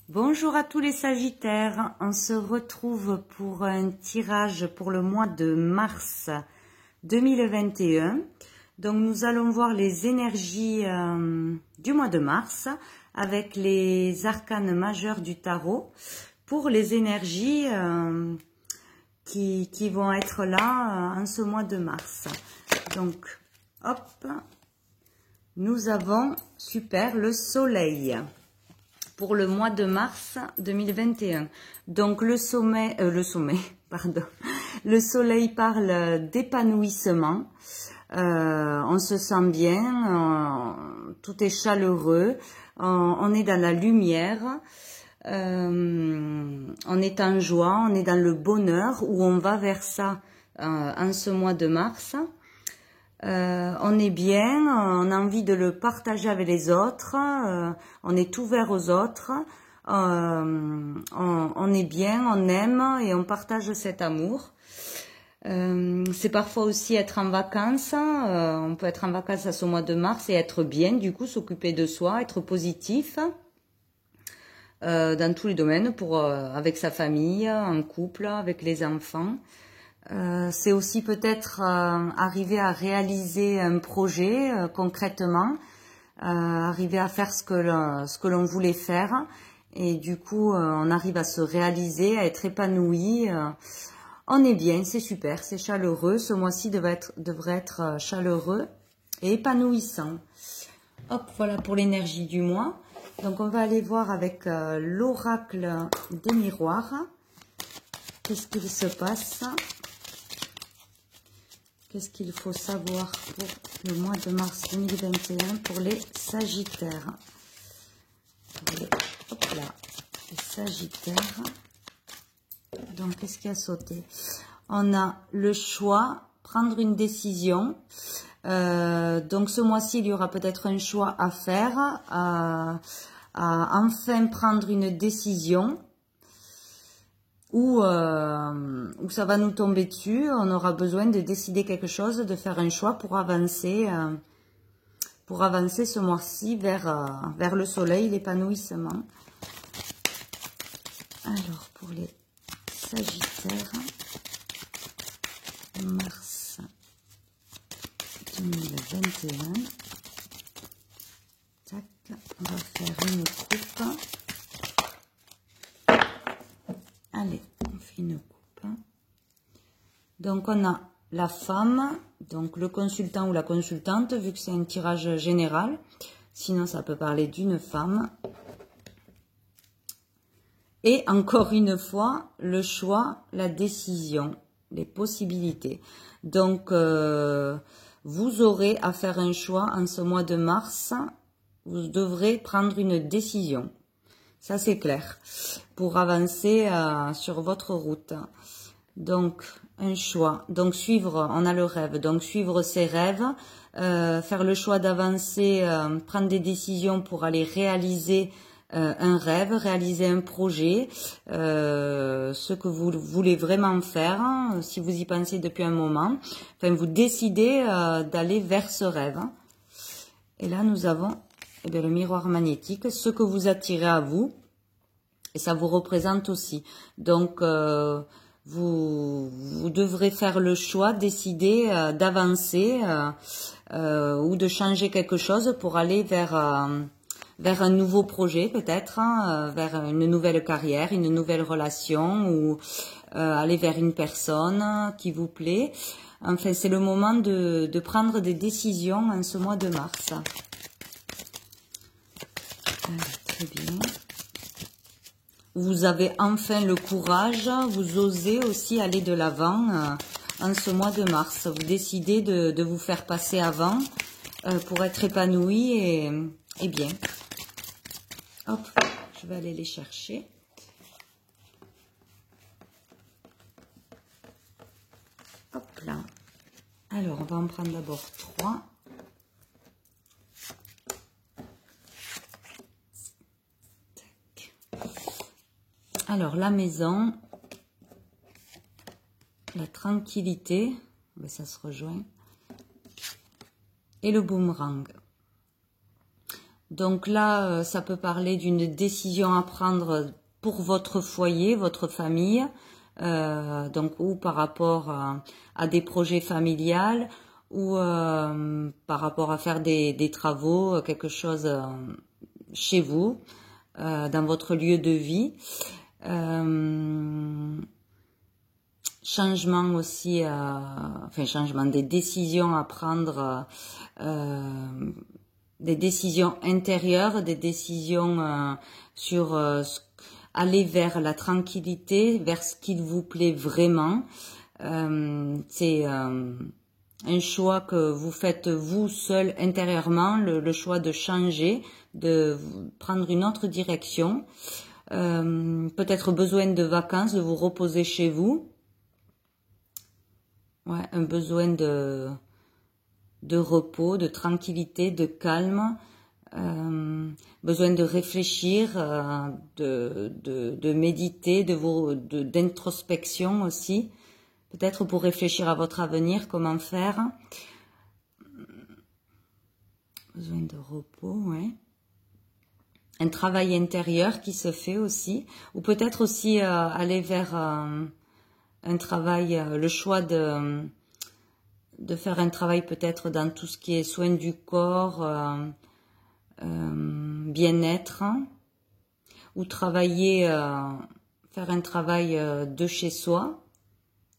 Bonjour à tous les Sagittaires, on se retrouve pour un tirage pour le mois de mars 2021. Donc nous allons voir les énergies du mois de mars avec les arcanes majeurs du tarot pour les énergies qui vont être là en ce mois de mars. Donc hop, nous avons super le soleil pour le mois de mars 2021. Donc le pardon. Le soleil parle d'épanouissement. On se sent bien, tout est chaleureux, on est dans la lumière, on est en joie, on est dans le bonheur, où on va vers ça en ce mois de mars. On est bien, on a envie de le partager avec les autres, on est ouvert aux autres, on est bien, on aime et on partage cet amour. C'est parfois aussi être en vacances, on peut être en vacances à ce mois de mars et être bien, du coup s'occuper de soi, être positif dans tous les domaines, avec sa famille, en couple, avec les enfants. C'est aussi peut-être arriver à réaliser un projet concrètement, arriver à faire ce que l'on voulait faire, et du coup on arrive à se réaliser, à être épanoui. On est bien, c'est super, c'est chaleureux. Ce mois-ci devrait être chaleureux et épanouissant. Hop, voilà pour l'énergie du mois. Donc on va aller voir avec l'oracle des miroirs. Qu'est-ce qu'il se passe ? Qu'est-ce qu'il faut savoir pour le mois de mars 2021 pour les Sagittaires? Hop là, les Sagittaires. Donc, qu'est-ce qui a sauté? On a le choix, prendre une décision. Donc, ce mois-ci, il y aura peut-être un choix à faire, à enfin prendre une décision. Où ça va nous tomber dessus, on aura besoin de décider quelque chose, de faire un choix pour avancer ce mois-ci vers le soleil, l'épanouissement. Alors, pour les Sagittaires, mars 2021, tac, on va faire une coupe. Allez, on fait une coupe. Donc, on a la femme, donc le consultant ou la consultante, vu que c'est un tirage général. Sinon, ça peut parler d'une femme. Et encore une fois, le choix, la décision, les possibilités. Donc, vous aurez à faire un choix en ce mois de mars. Vous devrez prendre une décision. Ça, c'est clair, pour avancer sur votre route. Donc, un choix. Donc, suivre, on a le rêve. Donc, suivre ses rêves, faire le choix d'avancer, prendre des décisions pour aller réaliser un rêve, réaliser un projet, ce que vous voulez vraiment faire, hein, si vous y pensez depuis un moment. Enfin, vous décidez d'aller vers ce rêve. Et là, nous avons... Eh bien, le miroir magnétique, ce que vous attirez à vous, et ça vous représente aussi. Donc, vous devrez faire le choix, décider d'avancer ou de changer quelque chose pour aller vers un nouveau projet peut-être, hein, vers une nouvelle carrière, une nouvelle relation ou aller vers une personne qui vous plaît. Enfin, c'est le moment de prendre des décisions en ce mois de mars. Très bien. Vous avez enfin le courage, vous osez aussi aller de l'avant en ce mois de mars. Vous décidez de vous faire passer avant pour être épanoui et bien. Hop, je vais aller les chercher. Hop là. Alors, on va en prendre d'abord 3. Alors, la maison, la tranquillité, ça se rejoint, et le boomerang. Donc là, ça peut parler d'une décision à prendre pour votre foyer, votre famille, donc ou par rapport à des projets familiales, ou par rapport à faire des travaux, quelque chose chez vous, dans votre lieu de vie. Changement aussi, enfin changement des décisions à prendre, des décisions intérieures, des décisions sur aller vers la tranquillité, vers ce qu'il vous plaît vraiment. C'est un choix que vous faites vous seul intérieurement, le choix de changer, de prendre une autre direction. Peut-être besoin de vacances, de vous reposer chez vous. Ouais, un besoin de repos, de tranquillité, de calme, besoin de réfléchir, de méditer, d'introspection aussi, peut-être pour réfléchir à votre avenir, comment faire. Besoin de repos, ouais. Un travail intérieur qui se fait aussi, ou peut-être aussi aller vers un travail, le choix de faire un travail peut-être dans tout ce qui est soins du corps, bien-être, ou travailler, faire un travail de chez soi,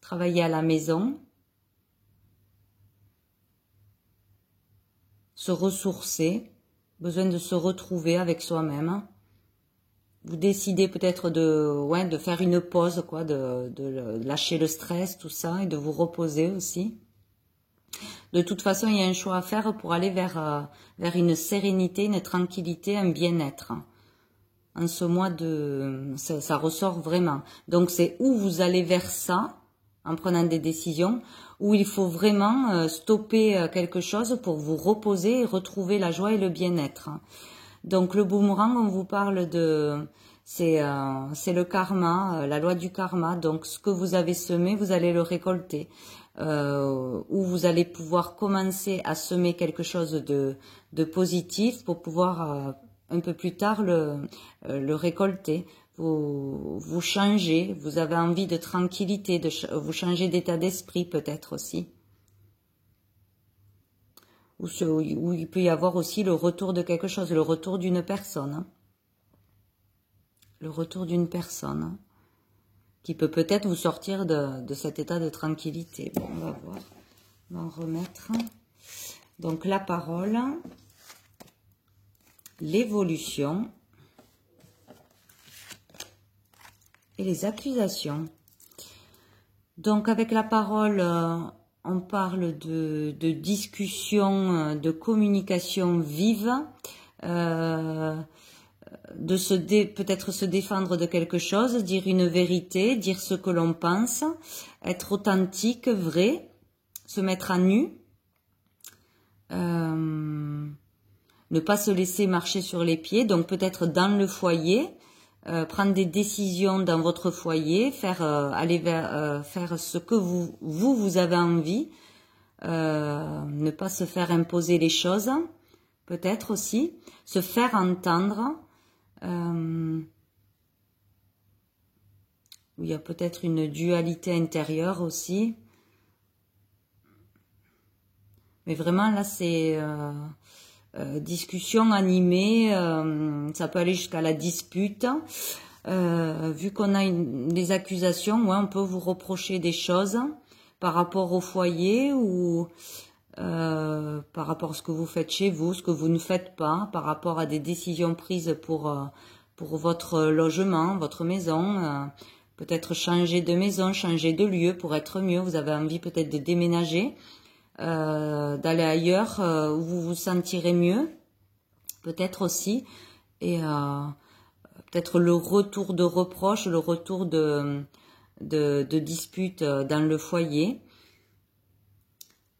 travailler à la maison, se ressourcer, besoin de se retrouver avec soi-même. Vous décidez peut-être de faire une pause, quoi, de lâcher le stress, tout ça, et de vous reposer aussi. De toute façon, il y a un choix à faire pour aller vers une sérénité, une tranquillité, un bien-être. En ce mois ça ressort vraiment. Donc c'est où vous allez vers ça, en prenant des décisions, où il faut vraiment stopper quelque chose pour vous reposer et retrouver la joie et le bien-être. Donc le boomerang, on vous parle c'est le karma, la loi du karma. Donc ce que vous avez semé, vous allez le récolter. Où vous allez pouvoir commencer à semer quelque chose de positif pour pouvoir un peu plus tard le récolter. Vous changez, vous avez envie de tranquillité, vous changez d'état d'esprit peut-être aussi. Où il peut y avoir aussi le retour de quelque chose, le retour d'une personne. Le retour d'une personne qui peut peut-être vous sortir de cet état de tranquillité. Bon, on va voir. On va en remettre. Donc la parole, l'évolution et les accusations. Donc avec la parole, on parle de discussion, de communication vive, peut-être se défendre de quelque chose, dire une vérité, dire ce que l'on pense, être authentique, vrai, se mettre à nu, ne pas se laisser marcher sur les pieds, donc peut-être dans le foyer, prendre des décisions dans votre foyer, aller faire ce que vous avez envie, ne pas se faire imposer les choses, peut-être aussi, se faire entendre. Où il y a peut-être une dualité intérieure aussi. Mais vraiment là c'est discussion animée, ça peut aller jusqu'à la dispute. Vu qu'on a des accusations, ouais, on peut vous reprocher des choses par rapport au foyer ou par rapport à ce que vous faites chez vous, ce que vous ne faites pas, par rapport à des décisions prises pour votre logement, votre maison, peut-être changer de maison, changer de lieu pour être mieux, vous avez envie peut-être de déménager, d'aller ailleurs où vous vous sentirez mieux, peut-être aussi, et peut-être le retour de reproches, le retour de disputes dans le foyer,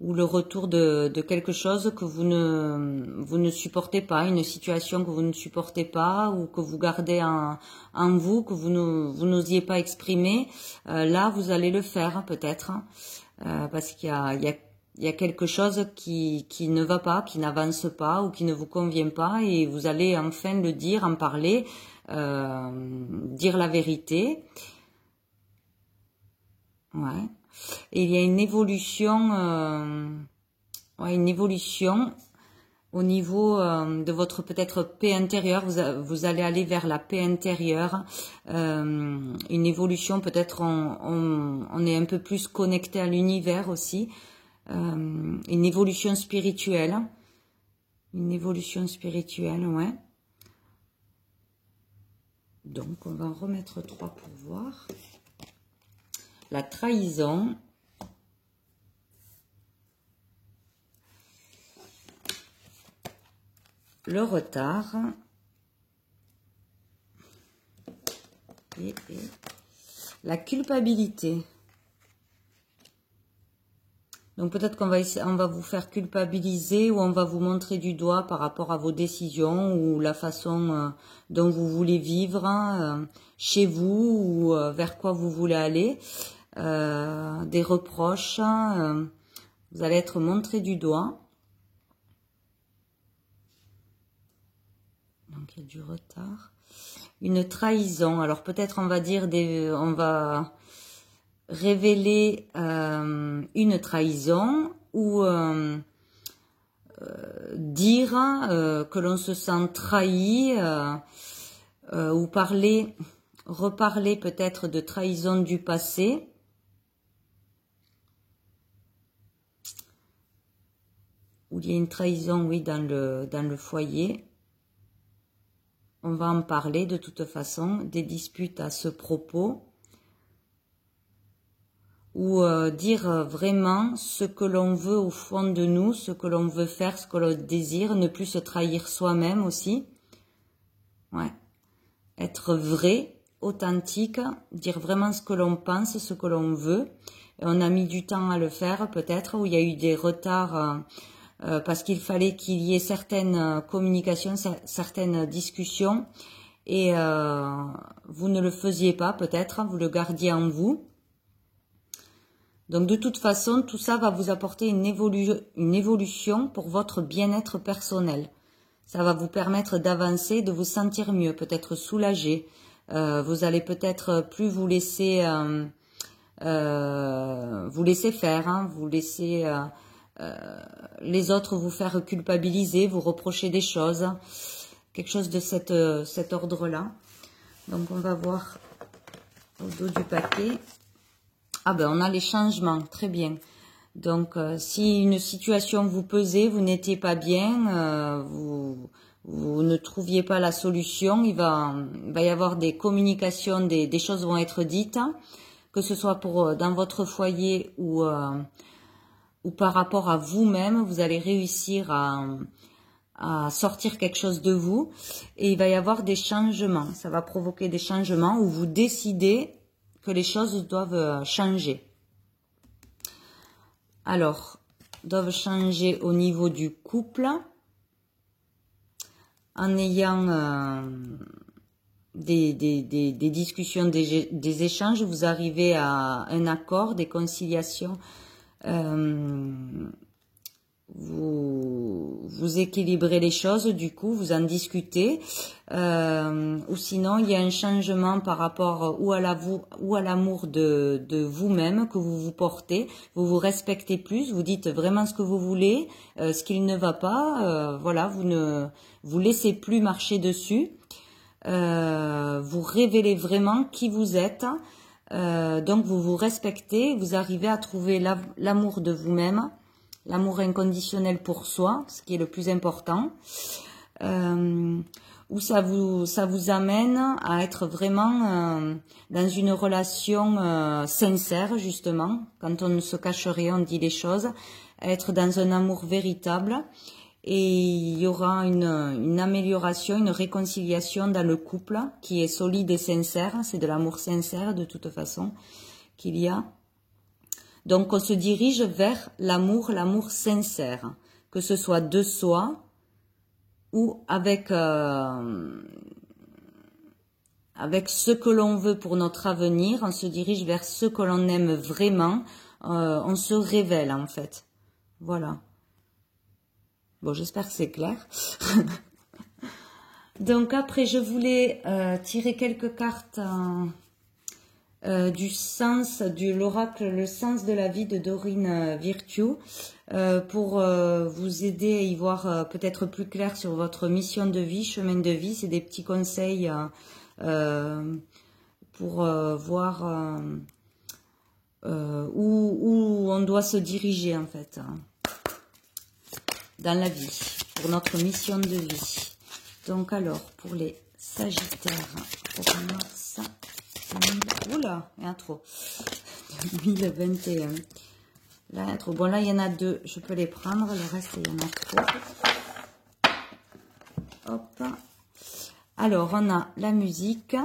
ou le retour de quelque chose que vous ne supportez pas, une situation que vous ne supportez pas ou que vous gardez en vous, que vous n'osiez pas exprimer. Là, vous allez le faire peut-être, parce qu'il y a il y a quelque chose qui ne va pas, qui n'avance pas ou qui ne vous convient pas et vous allez enfin le dire, en parler, dire la vérité. Ouais. Et il y a une évolution, au niveau de votre peut-être paix intérieure. Vous allez aller vers la paix intérieure, une évolution peut-être on est un peu plus connecté à l'univers aussi, une évolution spirituelle, ouais. Donc on va en remettre 3 pour voir. La trahison. Le retard. Et la culpabilité. Donc peut-être qu'on va vous faire culpabiliser ou on va vous montrer du doigt par rapport à vos décisions ou la façon dont vous voulez vivre chez vous ou vers quoi vous voulez aller. Des reproches, vous allez être montré du doigt. Donc il y a du retard. Une trahison. Alors peut-être on va dire on va révéler une trahison ou dire que l'on se sent trahi ou reparler peut-être de trahison du passé. Où il y a une trahison, oui, dans le foyer. On va en parler de toute façon, des disputes à ce propos. Ou dire vraiment ce que l'on veut au fond de nous, ce que l'on veut faire, ce que l'on désire, ne plus se trahir soi-même aussi. Ouais. Être vrai, authentique, dire vraiment ce que l'on pense, ce que l'on veut. Et on a mis du temps à le faire peut-être, où il y a eu des retards parce qu'il fallait qu'il y ait certaines communications, certaines discussions, et vous ne le faisiez pas peut-être, vous le gardiez en vous. Donc de toute façon, tout ça va vous apporter une évolution pour votre bien-être personnel. Ça va vous permettre d'avancer, de vous sentir mieux, peut-être soulagé. Vous allez peut-être plus vous laisser faire, vous laisser les autres vous faire culpabiliser, vous reprocher des choses, quelque chose de cet ordre-là. Donc on va voir au dos du paquet. Ah ben on a les changements, très bien. Donc si une situation vous pesait, vous n'étiez pas bien, vous ne trouviez pas la solution, il va y avoir des communications, des choses vont être dites, que ce soit dans votre foyer ou par rapport à vous-même, vous allez réussir à sortir quelque chose de vous et il va y avoir des changements. Ça va provoquer des changements où vous décidez que les choses doivent changer. Alors, doivent changer au niveau du couple en ayant des discussions, des échanges, vous arrivez à un accord, des conciliations. Vous équilibrez les choses, du coup, vous en discutez, ou sinon il y a un changement par rapport ou à l'amour de vous-même que vous vous portez, vous vous respectez plus, vous dites vraiment ce que vous voulez, ce qu'il ne va pas, voilà, vous ne vous laissez plus marcher dessus, vous révélez vraiment qui vous êtes. Donc vous vous respectez, vous arrivez à trouver l'amour de vous-même, l'amour inconditionnel pour soi, ce qui est le plus important, où ça vous amène à être vraiment dans une relation sincère, justement, quand on ne se cache rien, on dit les choses, à être dans un amour véritable. Et il y aura une amélioration, une réconciliation dans le couple qui est solide et sincère. C'est de l'amour sincère de toute façon qu'il y a. Donc on se dirige vers l'amour sincère, que ce soit de soi ou avec ce que l'on veut pour notre avenir. On se dirige vers ce que l'on aime vraiment. On se révèle en fait. Voilà. Bon, j'espère que c'est clair. Donc après, je voulais tirer quelques cartes du sens, de l'oracle, le sens de la vie de Dorine Virtue, pour vous aider à y voir peut-être plus clair sur votre mission de vie, chemin de vie. C'est des petits conseils pour voir où on doit se diriger en fait dans la vie, pour notre mission de vie. Donc alors, pour les Sagittaires, pour mars, oula, il y en a trop, 2021. Là, il y en a trop. Bon, là, il y en a deux, je peux les prendre, le reste, il y en a trop. Hop. Alors, on a la musique.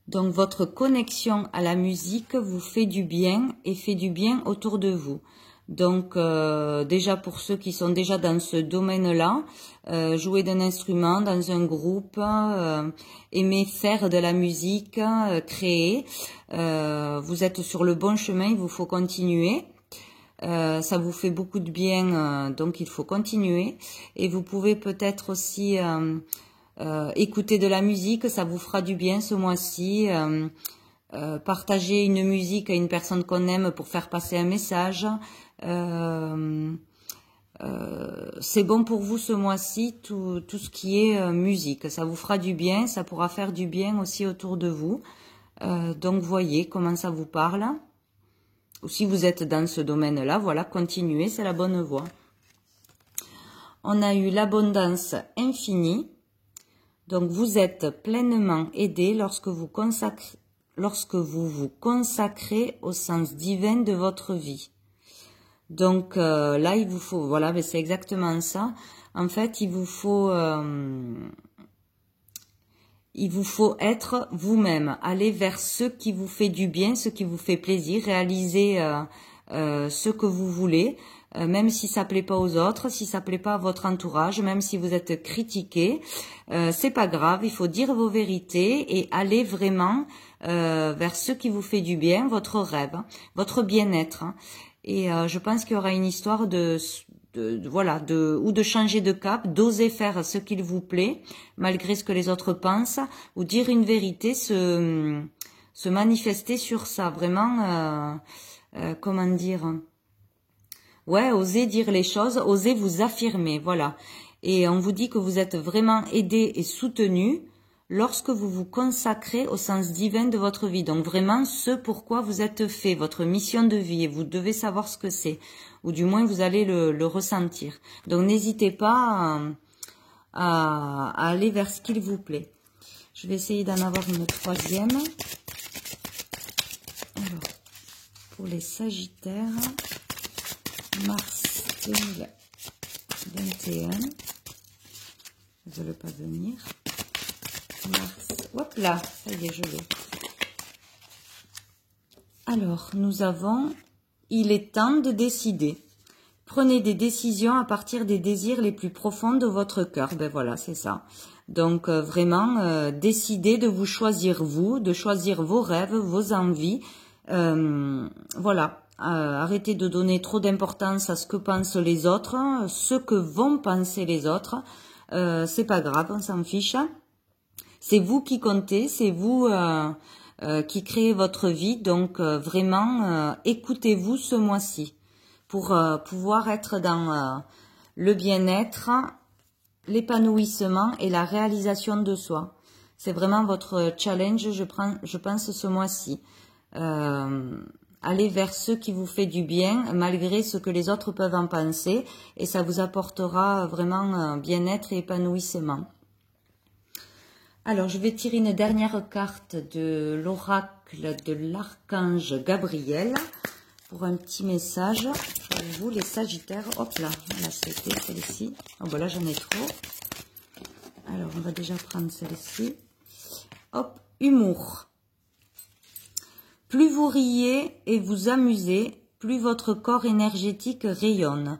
Donc, votre connexion à la musique vous fait du bien et fait du bien autour de vous. Donc, déjà pour ceux qui sont déjà dans ce domaine-là, jouer d'un instrument dans un groupe, aimer faire de la musique, créer, vous êtes sur le bon chemin, il vous faut continuer. Ça vous fait beaucoup de bien, donc il faut continuer. Et vous pouvez peut-être aussi écouter de la musique, ça vous fera du bien ce mois-ci. Partager une musique à une personne qu'on aime pour faire passer un message. C'est bon pour vous ce mois-ci, tout ce qui est musique. Ça vous fera du bien, ça pourra faire du bien aussi autour de vous. Donc voyez comment ça vous parle. Ou si vous êtes dans ce domaine-là, voilà, continuez, c'est la bonne voie. On a eu l'abondance infinie. Donc vous êtes pleinement aidé lorsque vous vous consacrez au sens divin de votre vie. Donc là, il vous faut, voilà, mais c'est exactement ça. En fait, il vous faut être vous-même, aller vers ce qui vous fait du bien, ce qui vous fait plaisir, réaliser ce que vous voulez, même si ça plaît pas aux autres, si ça plaît pas à votre entourage, même si vous êtes critiqué, c'est pas grave, il faut dire vos vérités et aller vraiment vers ce qui vous fait du bien, votre rêve, votre bien-être. Et je pense qu'il y aura une histoire ou de changer de cap, d'oser faire ce qu'il vous plaît, malgré ce que les autres pensent, ou dire une vérité, se manifester sur ça, vraiment, comment dire, ouais, oser dire les choses, oser vous affirmer, voilà. Et on vous dit que vous êtes vraiment aidé et soutenu lorsque vous vous consacrez au sens divin de votre vie. Donc vraiment ce pourquoi vous êtes fait, votre mission de vie, et vous devez savoir ce que c'est, ou du moins vous allez le ressentir. Donc n'hésitez pas à aller vers ce qu'il vous plaît. Je vais essayer d'en avoir une troisième. Alors, pour les Sagittaires, mars 2021, ils ne veulent pas venir. Mars, hop là, ça y est, je l'ai. Alors, nous avons, il est temps de décider. Prenez des décisions à partir des désirs les plus profonds de votre cœur. Ben voilà, c'est ça. Donc, vraiment, décidez de vous choisir vous, de choisir vos rêves, vos envies. Voilà, arrêtez de donner trop d'importance à ce que pensent les autres, ce que vont penser les autres. C'est pas grave, on s'en fiche. C'est vous qui comptez, c'est vous qui créez votre vie. Donc, vraiment, écoutez-vous ce mois-ci pour pouvoir être dans le bien-être, l'épanouissement et la réalisation de soi. C'est vraiment votre challenge, je pense, ce mois-ci. Allez vers ce qui vous fait du bien, malgré ce que les autres peuvent en penser, et ça vous apportera vraiment bien-être et épanouissement. Alors, je vais tirer une dernière carte de l'oracle de l'archange Gabriel pour un petit message pour vous, les Sagittaires. Hop là, là c'était celle-ci. Oh, ben là, j'en ai trop. Alors, on va déjà prendre celle-ci. Hop, humour. Plus vous riez et vous amusez, plus votre corps énergétique rayonne.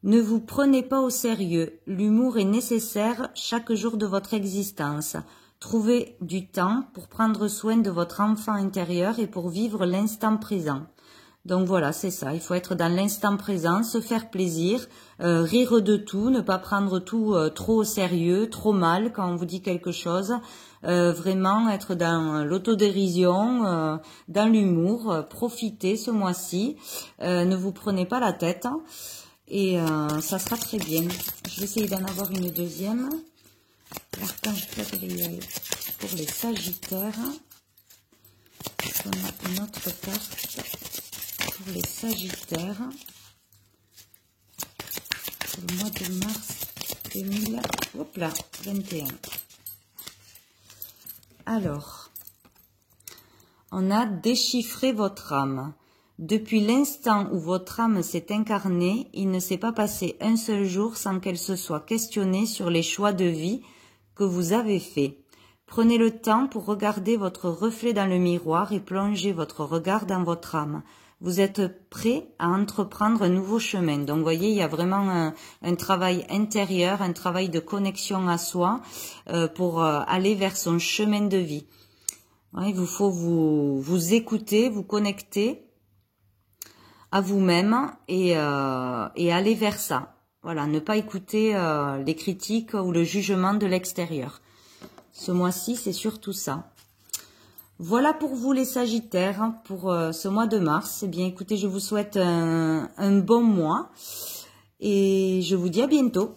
Ne vous prenez pas au sérieux, l'humour est nécessaire chaque jour de votre existence. Trouvez du temps pour prendre soin de votre enfant intérieur et pour vivre l'instant présent. Donc voilà, c'est ça. Il faut être dans l'instant présent, se faire plaisir, rire de tout, ne pas prendre tout trop au sérieux, trop mal quand on vous dit quelque chose. Vraiment être dans l'autodérision, dans l'humour. Profitez ce mois-ci. Ne vous prenez pas la tête. Et ça sera très bien. Je vais essayer d'en avoir une deuxième. L'archange Gabriel pour les Sagittaires. On a une autre carte pour les Sagittaires. Pour le mois de mars 2021. Alors, on a déchiffré votre âme. Depuis l'instant où votre âme s'est incarnée, il ne s'est pas passé un seul jour sans qu'elle se soit questionnée sur les choix de vie que vous avez faits. Prenez le temps pour regarder votre reflet dans le miroir et plonger votre regard dans votre âme. Vous êtes prêt à entreprendre un nouveau chemin. Donc, vous voyez, il y a vraiment un travail intérieur, un travail de connexion à soi pour aller vers son chemin de vie. Ouais, il vous faut vous écouter, vous connecter à vous-même et aller vers ça. Voilà, ne pas écouter les critiques ou le jugement de l'extérieur. Ce mois-ci, c'est surtout ça. Voilà pour vous les Sagittaires, pour ce mois de mars. Eh bien, écoutez, je vous souhaite un bon mois et je vous dis à bientôt.